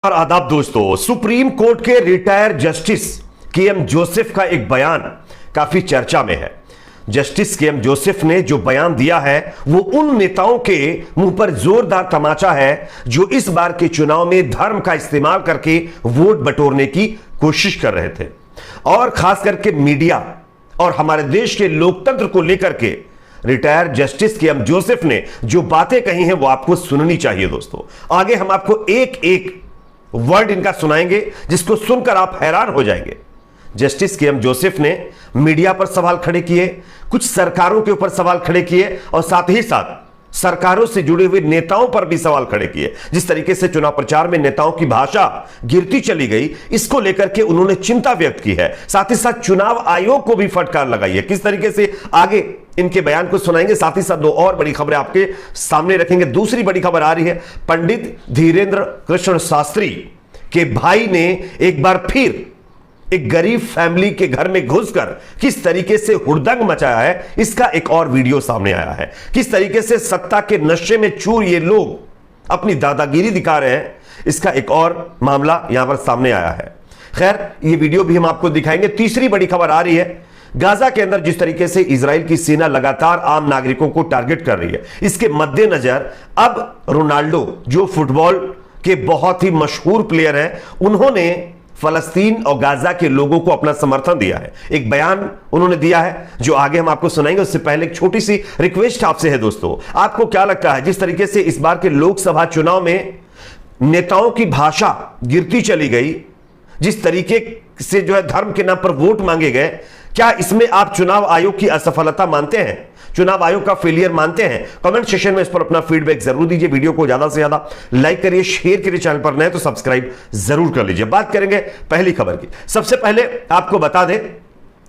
और आदाब दोस्तों, सुप्रीम कोर्ट के रिटायर्ड जस्टिस के.एम. जोसेफ का एक बयान काफी चर्चा में है। Justice KM. जोसेफ ने जो बयान दिया है वो उन नेताओं के मुंह पर जोरदार तमाचा है जो इस बार के चुनाव में धर्म का इस्तेमाल करके वोट बटोरने की कोशिश कर रहे थे, और खास करके मीडिया और हमारे देश के लोकतंत्र को लेकर के रिटायर्ड जस्टिस के.एम. जोसेफ ने जो बातें कही हैं वो आपको सुननी चाहिए। दोस्तों, आगे हम आपको एक एक वर्ड इनका सुनाएंगे जिसको सुनकर आप हैरान हो जाएंगे। Justice KM. जोसेफ ने मीडिया पर सवाल खड़े किए, कुछ सरकारों के ऊपर सवाल खड़े किए और साथ ही साथ सरकारों से जुड़े हुए नेताओं पर भी सवाल खड़े किए। जिस तरीके से चुनाव प्रचार में नेताओं की भाषा गिरती चली गई, इसको लेकर के उन्होंने चिंता व्यक्त की है। साथ ही साथ चुनाव आयोग को भी फटकार लगाई है। किस तरीके से आगे इनके बयान को सुनाएंगे, साथ ही साथ दो और बड़ी खबरें आपके सामने रखेंगे। दूसरी बड़ी खबर आ रही है, पंडित धीरेन्द्र कृष्ण शास्त्री के भाई ने एक बार फिर एक गरीब फैमिली के घर में घुसकर किस तरीके से हुड़दंग मचाया है, इसका एक और वीडियो सामने आया है। किस तरीके से सत्ता के नशे में चूर ये लोग अपनी दादागिरी दिखा रहे हैं, इसका एक और मामला यहां पर सामने आया है। खैर, ये वीडियो भी हम आपको दिखाएंगे। तीसरी बड़ी खबर आ रही है, गाजा के अंदर जिस तरीके से इजराइल की सेना लगातार आम नागरिकों को टारगेट कर रही है, इसके मद्देनजर अब रोनाल्डो जो फुटबॉल के बहुत ही मशहूर प्लेयर हैं, उन्होंने फलस्तीन और गाजा के लोगों को अपना समर्थन दिया है। एक बयान उन्होंने दिया है जो आगे हम आपको सुनाएंगे। उससे पहले एक छोटी सी रिक्वेस्ट आपसे है दोस्तों, आपको क्या लगता है जिस तरीके से इस बार के लोकसभा चुनाव में नेताओं की भाषा गिरती चली गई, जिस तरीके से जो है धर्म के नाम पर वोट मांगे गए, क्या इसमें आप चुनाव आयोग की असफलता मानते हैं, चुनाव आयोग का फेलियर मानते हैं? कमेंट सेक्शन में इस पर अपना फीडबैक जरूर दीजिए। वीडियो को ज्यादा से ज्यादा लाइक करिए, शेयर करिए, चैनल पर नए तो सब्सक्राइब जरूर कर लीजिए। बात करेंगे पहली खबर की। सबसे पहले आपको बता दें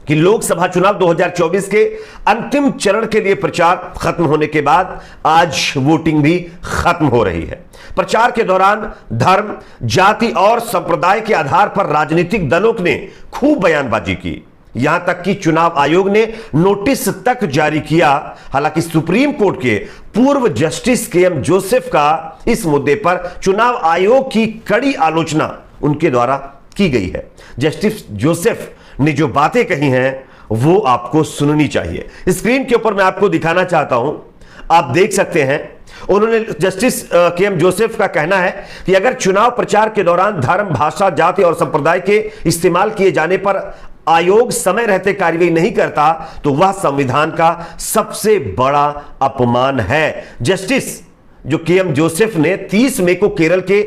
कि लोकसभा चुनाव 2024 के अंतिम चरण के लिए प्रचार खत्म होने के बाद आज वोटिंग भी खत्म हो रही है। प्रचार के दौरान धर्म, जाति और संप्रदाय के आधार पर राजनीतिक दलों ने खूब बयानबाजी की, यहां तक कि चुनाव आयोग ने नोटिस तक जारी किया। हालांकि सुप्रीम कोर्ट के पूर्व जस्टिस के.एम. जोसेफ का इस मुद्दे पर चुनाव आयोग की कड़ी आलोचना उनके द्वारा की गई है। जस्टिस जोसेफ ने जो बातें कही हैं वो आपको सुननी चाहिए। स्क्रीन के ऊपर मैं आपको दिखाना चाहता हूं, आप देख सकते हैं। उन्होंने जस्टिस के.एम. जोसेफ का कहना है कि अगर चुनाव प्रचार के दौरान धर्म, भाषा, जाति और संप्रदाय के इस्तेमाल किए जाने पर आयोग समय रहते कार्रवाई नहीं करता तो वह संविधान का सबसे बड़ा अपमान है। जस्टिस जो के.एम. जोसेफ ने 30 मई को केरल के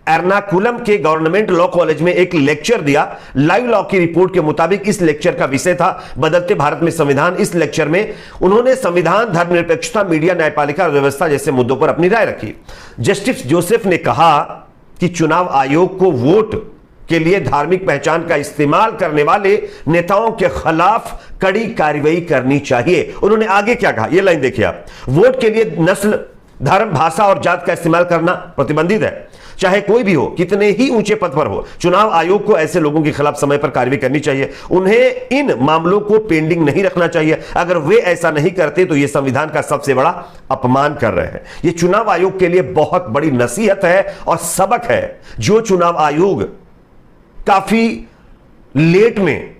एर्नाकुलम के गवर्नमेंट लॉ कॉलेज में एक लेक्चर दिया। लाइव लॉ की रिपोर्ट के मुताबिक इस लेक्चर का विषय था बदलते भारत में संविधान। इस लेक्चर में उन्होंने संविधान, धर्मनिरपेक्षता, मीडिया, न्यायपालिका व्यवस्था जैसे मुद्दों पर अपनी राय रखी। जस्टिस जोसेफ ने कहा कि चुनाव आयोग को वोट के लिए धार्मिक पहचान का इस्तेमाल करने वाले नेताओं के खिलाफ कड़ी कार्रवाई करनी चाहिए। उन्होंने आगे क्या कहा, यह लाइन देखिए आप। वोट के लिए नस्ल, धर्म, भाषा और जात का इस्तेमाल करना प्रतिबंधित है, चाहे कोई भी हो, कितने ही ऊंचे पद पर हो। चुनाव आयोग को ऐसे लोगों के खिलाफ समय पर कार्रवाई करनी चाहिए। उन्हें इन मामलों को पेंडिंग नहीं रखना चाहिए। अगर वे ऐसा नहीं करते तो यह संविधान का सबसे बड़ा अपमान कर रहे हैं। यह चुनाव आयोग के लिए बहुत बड़ी नसीहत है और सबक है। जो चुनाव आयोग काफी लेट में,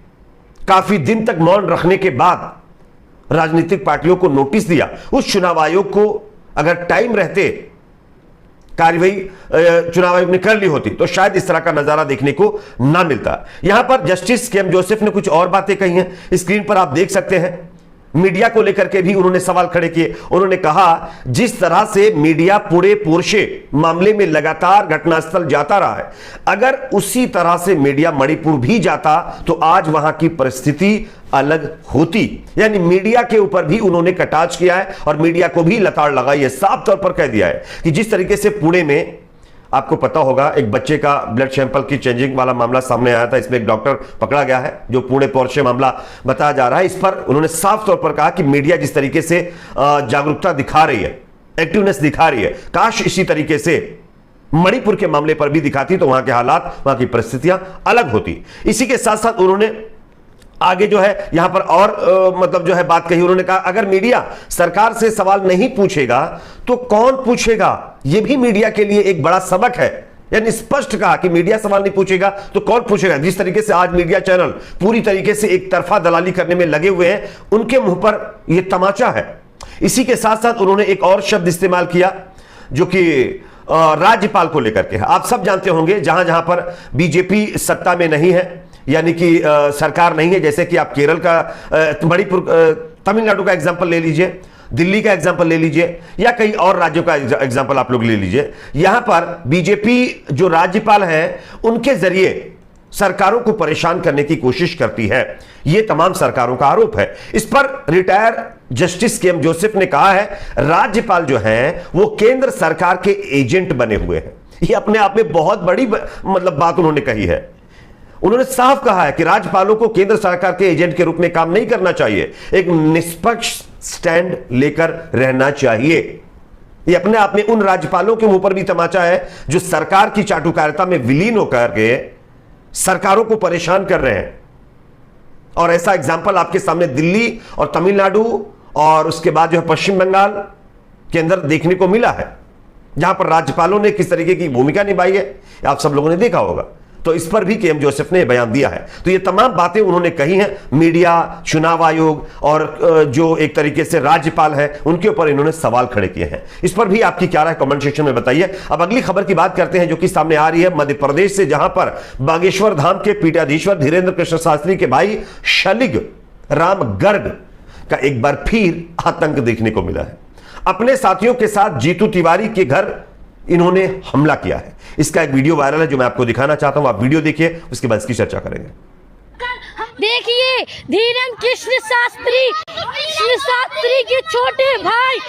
काफी दिन तक मौन रखने के बाद राजनीतिक पार्टियों को नोटिस दिया, उस चुनाव आयोग को अगर टाइम रहते कार्रवाई चुनाव आयोग ने कर ली होती तो शायद इस तरह का नजारा देखने को ना मिलता। यहां पर जस्टिस के.एम. जोसेफ ने कुछ और बातें कही हैं, स्क्रीन पर आप देख सकते हैं। मीडिया को लेकर के भी उन्होंने सवाल खड़े किए। उन्होंने कहा जिस तरह से मीडिया पूरे पोरशे मामले में लगातार घटनास्थल जाता रहा है, अगर उसी तरह से मीडिया मणिपुर भी जाता तो आज वहां की परिस्थिति अलग होती। यानी मीडिया के ऊपर भी उन्होंने कटाक्ष किया है और मीडिया को भी लताड़ लगाई है। साफ तौर पर कह दिया है कि जिस तरीके से पुणे में आपको पता होगा एक बच्चे का ब्लड सैंपल की चेंजिंग वाला मामला सामने आया था, इसमें एक डॉक्टर पकड़ा गया है जो पुणे पोर्शे मामला बताया जा रहा है। इस पर उन्होंने साफ तौर पर कहा कि मीडिया जिस तरीके से जागरूकता दिखा रही है, एक्टिवनेस दिखा रही है, काश इसी तरीके से मणिपुर के मामले पर भी दिखाती तो वहां के हालात, वहां की परिस्थितियां अलग होती। इसी के साथ साथ उन्होंने आगे जो है यहां पर और मतलब जो है बात कही। उन्होंने कहा अगर मीडिया सरकार से सवाल नहीं पूछेगा तो कौन पूछेगा। यह भी मीडिया के लिए एक बड़ा सबक है यानी स्पष्ट कहा कि मीडिया सवाल नहीं पूछेगा तो कौन पूछेगा। जिस तरीके से आज मीडिया चैनल पूरी तरीके से एक तरफा दलाली करने में लगे हुए हैं, उनके मुंह पर यह तमाचा है। इसी के साथ साथ उन्होंने एक और शब्द इस्तेमाल किया जो कि राज्यपाल को लेकर के है। आप सब जानते होंगे जहां जहां पर बीजेपी सत्ता में नहीं है, यानी कि सरकार नहीं है, जैसे कि आप केरल का तमिलनाडु का एग्जांपल ले लीजिए, दिल्ली का एग्जांपल ले लीजिए, या कई और राज्यों का एग्जांपल आप लोग ले लीजिए। यहां पर बीजेपी जो राज्यपाल है उनके जरिए सरकारों को परेशान करने की कोशिश करती है। यह तमाम सरकारों का आरोप है। इस पर रिटायर जस्टिस के एम जोसेफ ने कहा है राज्यपाल जो हैं वो केंद्र सरकार के एजेंट बने हुए हैं। यह अपने आप में बहुत बड़ी बात उन्होंने कही है। उन्होंने साफ कहा है कि राज्यपालों को केंद्र सरकार के एजेंट के रूप में काम नहीं करना चाहिए, एक निष्पक्ष स्टैंड लेकर रहना चाहिए। यह अपने आप में उन राज्यपालों के मुंह पर भी तमाचा है जो सरकार की चाटुकारिता में विलीन होकर के सरकारों को परेशान कर रहे हैं। और ऐसा एग्जाम्पल आपके सामने दिल्ली और तमिलनाडु और उसके बाद जो है पश्चिम बंगाल के अंदर देखने को मिला है, जहां पर राज्यपालों ने किस तरीके की भूमिका निभाई है आप सब लोगों ने देखा होगा। तो इस पर भी के एम जोसेफ ने बयान दिया है। तो ये तमाम बातें उन्होंने कही हैं। मीडिया, चुनाव आयोग और जो एक तरीके से राज्यपाल है उनके ऊपर इन्होंने सवाल खड़े किए हैं। इस पर भी आपकी क्या राय कमेंट सेक्शन में बताइए। अब अगली खबर की बात करते हैं जो कि सामने आ रही है मध्य प्रदेश से, जहां पर बागेश्वर धाम के पीठाधीश्वर धीरेन्द्र कृष्ण शास्त्री के भाई शालिग राम गर्ग का एक बार फिर आतंक देखने को मिला है। अपने साथियों के साथ जीतू तिवारी के घर इन्होंने हमला किया है। इसका एक वीडियो वायरल है जो मैं आपको दिखाना चाहता हूं, आप वीडियो देखिए, उसके बाद इसकी चर्चा करेंगे। देखिए धीरेन्द्र कृष्ण शास्त्री के छोटे भाई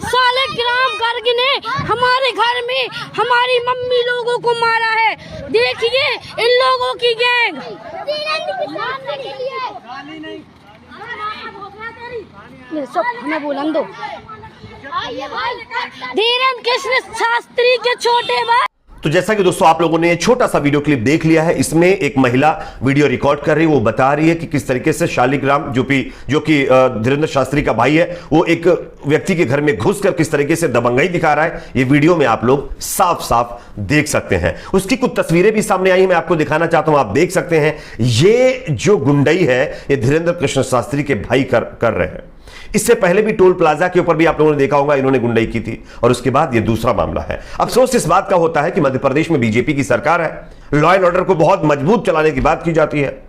शालिग राम गर्ग ने हमारे घर में हमारी मम्मी लोगों को मारा है। देखिए इन लोगों की गैंग। हमें बोलन दो। धीरेन्द्र कृष्ण शास्त्री के छोटे भाई। तो जैसा कि दोस्तों आप लोगों ने ये छोटा सा वीडियो क्लिप देख लिया है, इसमें एक महिला वीडियो रिकॉर्ड कर रही है। वो बता रही है कि किस तरीके से शालिग राम जो कि धीरेन्द्र शास्त्री का भाई है, वो एक व्यक्ति के घर में घुसकर किस तरीके से दबंगई दिखा रहा है। ये वीडियो में आप लोग साफ साफ देख सकते हैं। उसकी कुछ तस्वीरें भी सामने आई, मैं आपको दिखाना चाहता हूं, आप देख सकते हैं। ये जो गुंडई है ये धीरेन्द्र कृष्ण शास्त्री के भाई कर रहे हैं। इससे पहले भी टोल प्लाजा के ऊपर भी आप लोगों ने देखा होगा इन्होंने गुंडई की थी, और उसके बाद ये दूसरा मामला है। अफसोस इस बात का होता है कि मध्य प्रदेश में बीजेपी की सरकार है, लॉ एंड ऑर्डर को बहुत मजबूत चलाने की बात की जाती है,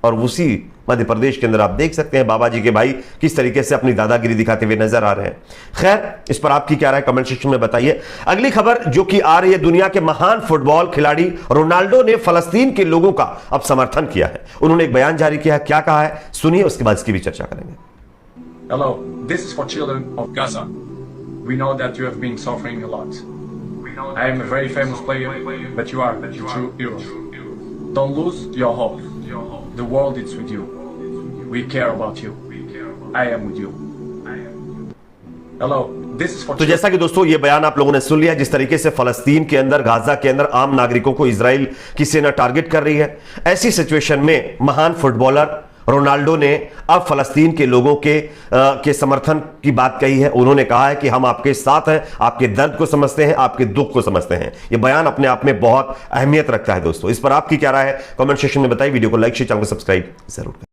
और उसी मध्य प्रदेश के अंदर आप देख सकते हैं बाबा जी के भाई किस तरीके से अपनी दादागिरी दिखाते हुए नजर आ रहे हैं। खैर, इस पर आपकी क्या राय कमेंट सेक्शन में बताइए। अगली खबर जो कि आ रही है, दुनिया के महान फुटबॉल खिलाड़ी रोनाल्डो ने फलस्तीन के लोगों का अब समर्थन किया है। उन्होंने एक बयान जारी किया है, क्या कहा है सुनिए, उसके बाद इसकी भी चर्चा करेंगे। Hello, this is for children of Gaza. We know that you have been suffering a lot. I am a very famous player, but you are a true hero. Don't lose your hope. The world is with you. We care about you. I am with you. Hello, this is for तो जैसा कि दोस्तों ये बयान आप लोगों ने सुन लिया, जिस तरीके से फलस्तीन के अंदर, गाजा के अंदर आम नागरिकों को इजराइल की सेना टारगेट कर रही है, ऐसी सिचुएशन में महान फुटबॉलर रोनाल्डो ने अब फलस्तीन के लोगों के समर्थन की बात कही है। उन्होंने कहा है कि हम आपके साथ हैं, आपके दर्द को समझते हैं, आपके दुख को समझते हैं। यह बयान अपने आप में बहुत अहमियत रखता है दोस्तों। इस पर आपकी क्या राय है कमेंट सेक्शन में बताइए। वीडियो को लाइक शेयर, चैनल को सब्सक्राइब जरूर करें।